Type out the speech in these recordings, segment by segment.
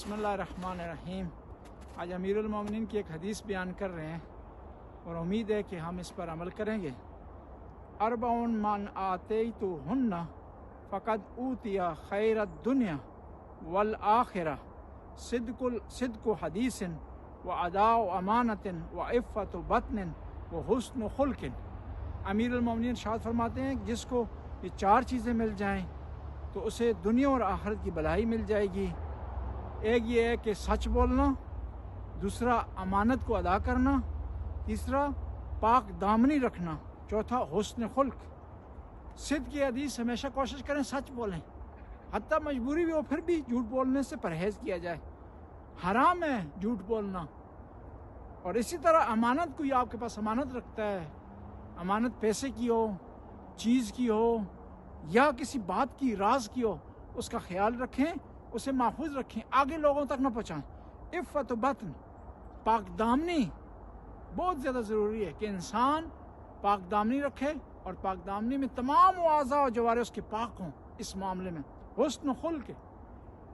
بسم اللہ الرحمن الرحیم۔ آج امیر المومنین کی ایک حدیث بیان کر رہے ہیں اور امید ہے کہ ہم اس پر عمل کریں گے۔ اربعون من آتیتہن فقد اوتیا خیر الدنیا والآخرہ صدق حدیث واداء امانت وعفت بطن وحسن خلق۔ امیر المومنین ارشاد فرماتے ہیں کہ جس کو یہ چار چیزیں مل جائیں تو اسے دنیا اور آخرت کی بھلائی مل جائے گی۔ ایک یہ ہے کہ سچ بولنا، دوسرا امانت کو ادا کرنا، تیسرا پاک دامنی رکھنا، چوتھا حسن خلق۔ صدق کی حدیث ہمیشہ کوشش کریں سچ بولیں، حتیٰ مجبوری بھی ہو پھر بھی جھوٹ بولنے سے پرہیز کیا جائے، حرام ہے جھوٹ بولنا۔ اور اسی طرح امانت، کوئی آپ کے پاس امانت رکھتا ہے، امانت پیسے کی ہو، چیز کی ہو یا کسی بات کی، راز کی ہو، اس کا خیال رکھیں، اسے محفوظ رکھیں، آگے لوگوں تک نہ پہنچائیں۔ عفت بطن، پاک دامنی بہت زیادہ ضروری ہے کہ انسان پاک دامنی رکھے، اور پاک دامنی میں تمام اعضاء و جوارح اس کے پاک ہوں۔ اس معاملے میں حسن خلق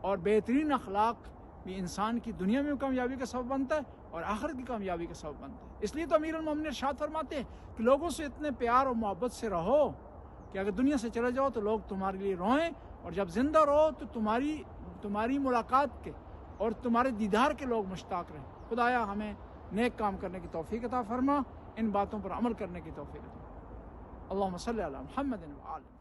اور بہترین اخلاق بھی انسان کی دنیا میں کامیابی کا سبب بنتا ہے اور آخرت کی کامیابی کا سبب بنتا ہے۔ اس لیے تو امیر المومنین ارشاد فرماتے ہیں کہ لوگوں سے اتنے پیار اور محبت سے رہو کہ اگر دنیا سے چلے جاؤ تو لوگ تمہارے لیے روئیں، اور جب زندہ رہو تو تمہاری ملاقات کے اور تمہارے دیدار کے لوگ مشتاق رہیں۔ خدایا ہمیں نیک کام کرنے کی توفیق عطا فرما، ان باتوں پر عمل کرنے کی توفیق عطا۔ اللہم صلی علی محمد و آلہ۔